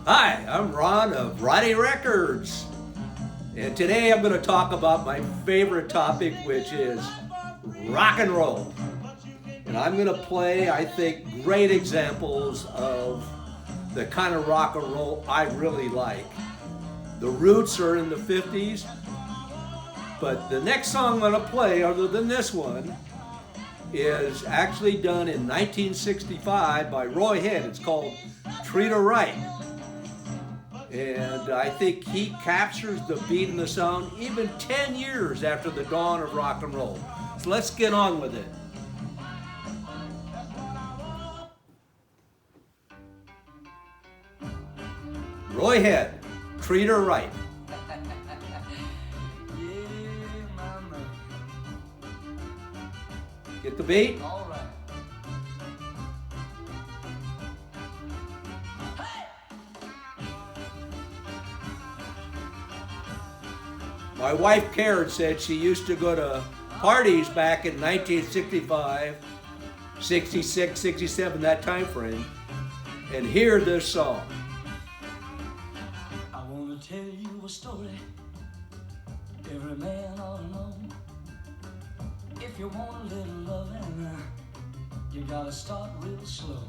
Hi, I'm Ron of Roddy Records, and today I'm going to talk about my favorite topic, which is rock and roll. And I'm going to play, I think, great examples of the kind of rock and roll I really like. The roots are in the 50s, but the next song I'm going to play, other than this one, is actually done in 1965 by Roy Head. It's called Treat Her Right. And I think he captures the beat and the sound even 10 years after the dawn of rock and roll. So let's get on with it. Roy Head, Treat Her Right. Get the beat? All right. My wife Karen said she used to go to parties back in 1965, 66, 67, that time frame, and hear this song. I want to tell you a story every man ought to know. If you want a little loving, you gotta start real slow.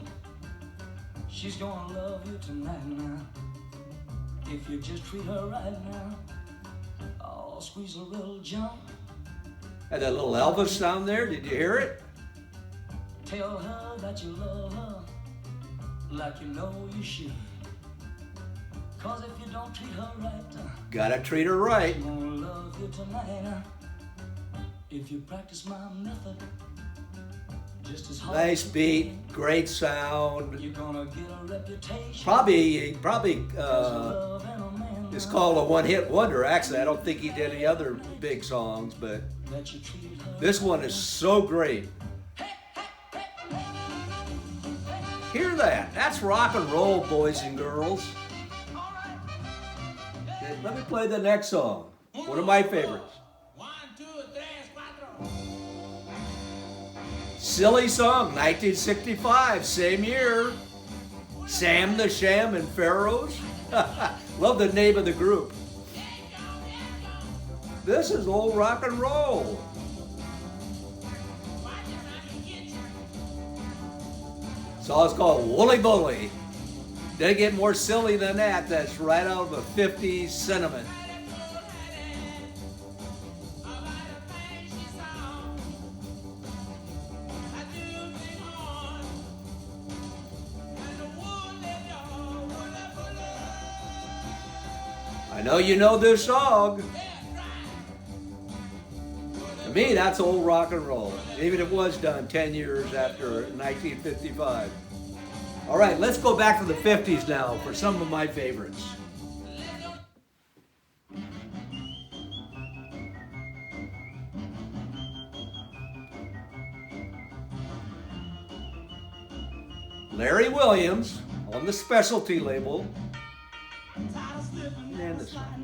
She's gonna love you tonight now. If you just treat her right now, I'll squeeze a little jump. Had that little Elvis sound there. Did you hear it? Tell her that you love her like you know you should. Cause if you don't treat her right, Gotta treat her right. she's gonna love you tonight. If you practice my method just as hard Nice as you beat, can, great sound. you're gonna get a reputation. Probably Love and a man it's called a one-hit wonder. Actually, I don't think he did any other big songs, but that you treated her. this one is so great. Hear that? That's rock and roll, boys and girls. Okay, let me play the next song. One of my favorites. Silly song, 1965, same year. Sam the Sham and Pharaohs. Love the name of the group. This is old rock and roll. Song's called Wooly Bully. Didn't get more silly than that. That's right out of a 50s sentiment. I know you know this song. To me, that's old rock and roll, even if it was done 10 years after 1955. All right, let's go back to the 50s now for some of my favorites. Larry Williams on the Specialty label. And this one.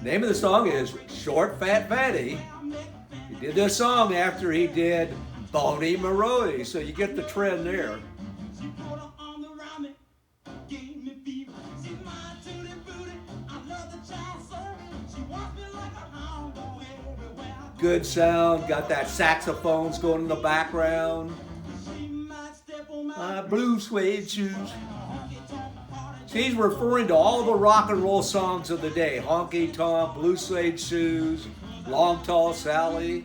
Name of the song is Short Fat Fatty. He did this song after he did Boney Maroy, so you get the trend there. Good sound, got that saxophones going in the background. Blue suede shoes. He's referring to all the rock and roll songs of the day. Honky Tonk, Blue Suede Shoes, Long Tall Sally.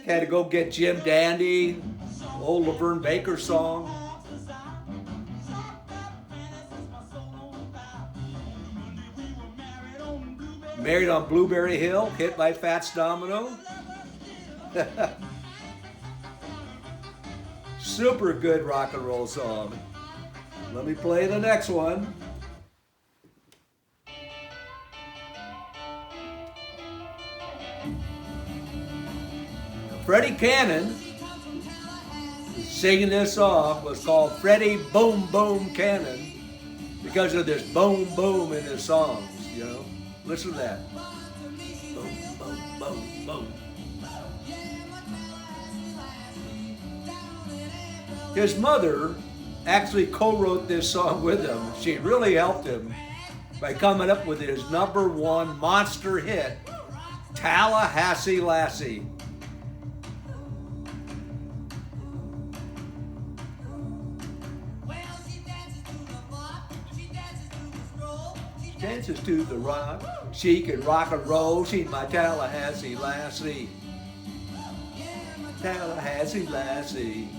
Had to go get Jim Dandy, old Laverne Baker song. Married on Blueberry Hill, hit by Fats Domino. Super good rock and roll song. Let me play the next one. Freddie Cannon singing this song was called Freddy Boom Boom Cannon because of this boom, boom in his songs, you know. Listen to that. Boom, boom, boom, boom. His mother actually co-wrote this song with him. She really helped him by coming up with his #1 monster hit, Tallahassee Lassie. Dances to the rock, she can rock and roll, she's my Tallahassee Lassie. Tallahassee Lassie.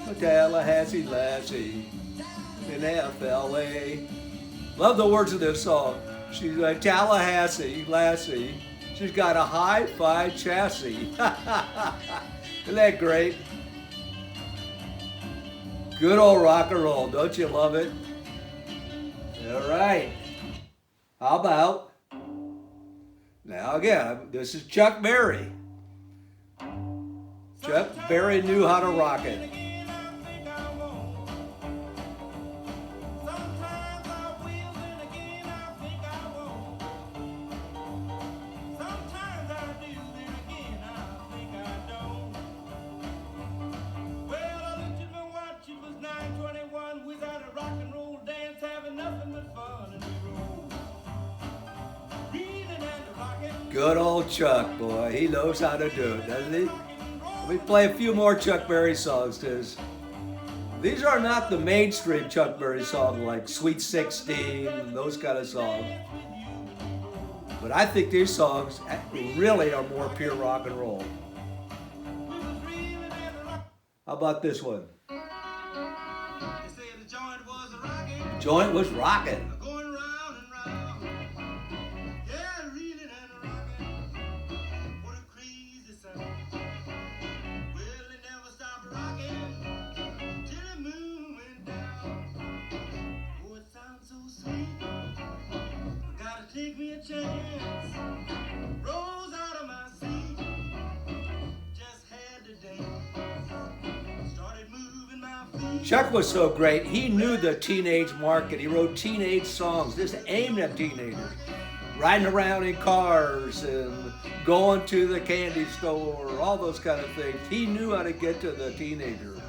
My Tallahassee Lassie in FLA. Love the words of this song. She's a Tallahassee Lassie. She's got a hi-fi chassis. Isn't that great? Good old rock and roll, don't you love it? All right. How about, now again, this is Chuck Berry. Chuck Berry knew how to rock it. Good old Chuck, boy. He knows how to do it, doesn't he? Let me play a few more Chuck Berry songs, because these are not the mainstream Chuck Berry songs like Sweet 16 and those kind of songs. But I think these songs really are more pure rock and roll. How about this one? Joint was rocking. Take me a chance, rose out of my seat, just had to dance, started moving my feet. Chuck was so great, he knew the teenage market. He wrote teenage songs, just aimed at teenagers. Riding around in cars and going to the candy store, all those kind of things. He knew how to get to the teenager.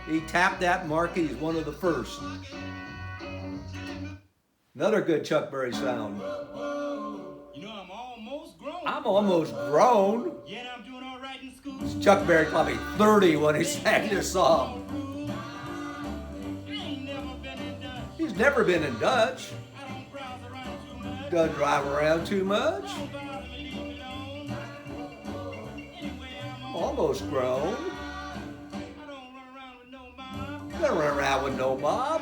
He tapped that market, he's one of the first. Another good Chuck Berry sound. You know, I'm almost grown. I'm almost grown. Yeah, I'm doing all right in school. Chuck Berry probably 30 when he sang this song. He's never been in Dutch. Doesn't drive around too much. Almost grown. Don't run around with no mob.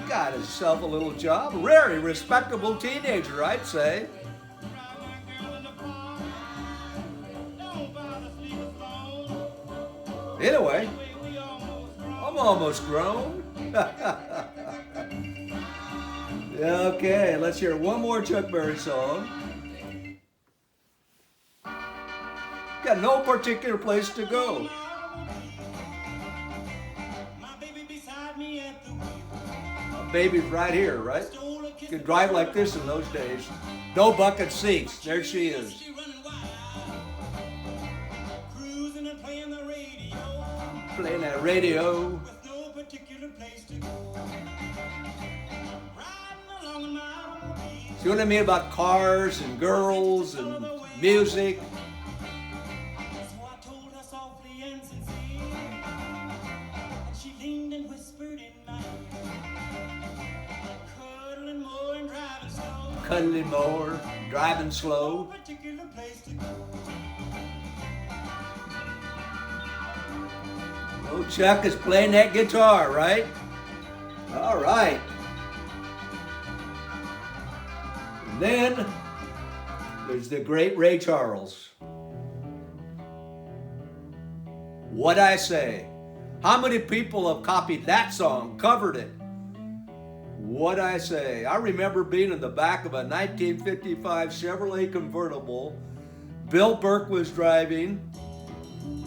Got himself a little job. Very respectable teenager, I'd say. Anyway, I'm almost grown. Okay, let's hear one more Chuck Berry song. Got no particular place to go. Baby's right here, right? You could drive like this in those days. No bucket seats. There she is. Playing that radio. See what I mean about cars and girls and music? Cuddling more, driving slow. Oh, Chuck is playing that guitar, right? All right. And then there's the great Ray Charles. What'd I Say? How many people have copied that song, covered it? What'd I Say? I remember being in the back of a 1955 Chevrolet convertible. Bill Burke was driving.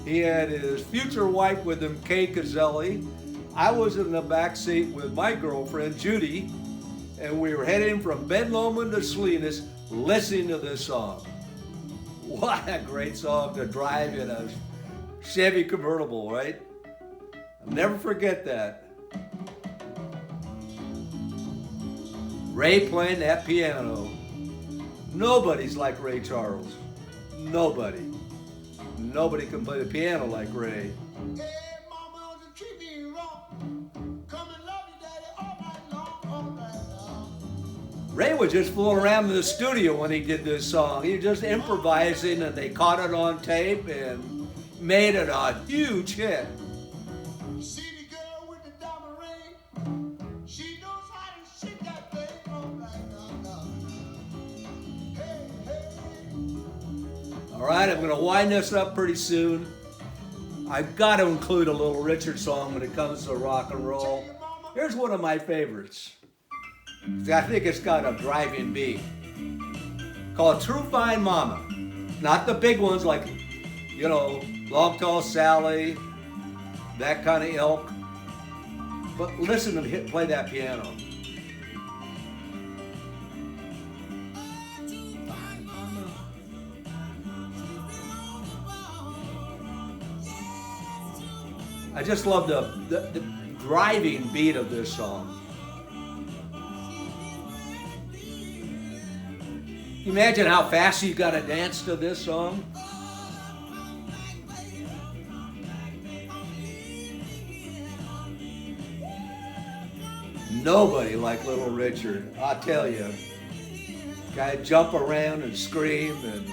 He had his future wife with him, Kay Cazelli, I was in the back seat with my girlfriend, Judy, and we were heading from Ben Lomond to Salinas listening to this song. What a great song to drive in a Chevy convertible, right? I'll never forget that. Ray playing that piano. Nobody's like Ray Charles. Nobody. Nobody can play the piano like Ray. Hey, mama, don't you treat me wrong. Come and love you, daddy, all night long, all night long. Ray was just fooling around in the studio when he did this song. He was just improvising, and they caught it on tape and made it a huge hit. See the girl with the diamond ring? She knows how to shake that thing all night long. Hey, hey. All right, I'm going to wind this up pretty soon. I've got to include a little Richard song when it comes to rock and roll. Here's one of my favorites. I think it's got a driving beat. Called True Fine Mama. Not the big ones like, you know, Long Tall Sally, that kind of ilk. But listen to him play that piano. I just love the driving beat of this song. Can you imagine how fast you got to dance to this song? Nobody like Little Richard, I tell you. Guy jump around and scream and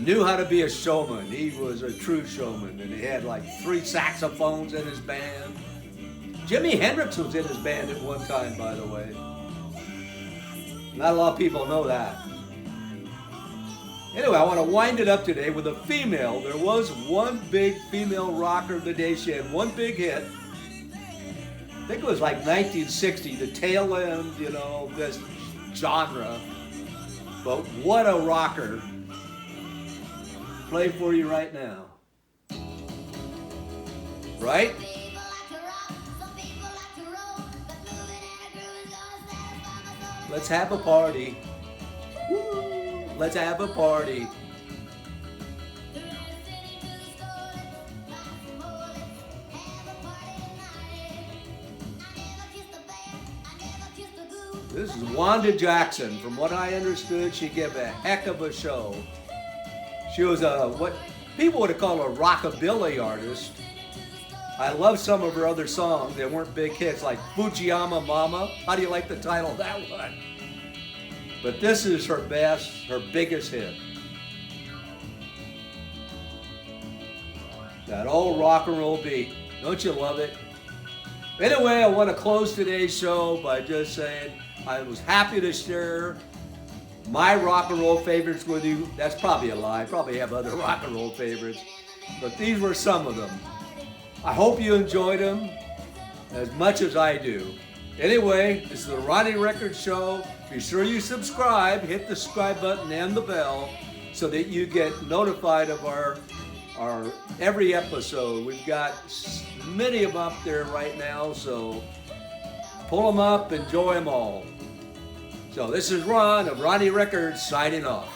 knew how to be a showman. He was a true showman, and he had like 3 saxophones in his band. Jimi Hendrix was in his band at one time, by the way. Not a lot of people know that. Anyway, I want to wind it up today with a female. There was one big female rocker of the day. She had one big hit. I think it was like 1960, the tail end, you know, this genre. But what a rocker. Play for you right now. Right? Let's have a party. Woo! Let's have a party. This is Wanda Jackson. From what I understood, she gave a heck of a show. She was what people would have called a rockabilly artist. I love some of her other songs. They weren't big hits, like Fujiyama Mama. How do you like the title of that one? But this is her best, her biggest hit. That old rock and roll beat. Don't you love it? Anyway, I want to close today's show by just saying I was happy to share my rock and roll favorites with you. That's probably a lie. I probably have other rock and roll favorites. But these were some of them. I hope you enjoyed them as much as I do. Anyway, this is the Ronnie Records Show. Be sure you subscribe, hit the subscribe button and the bell so that you get notified of our every episode. We've got many of them up there right now, so pull them up, enjoy them all. So this is Ron of Ronnie Records signing off.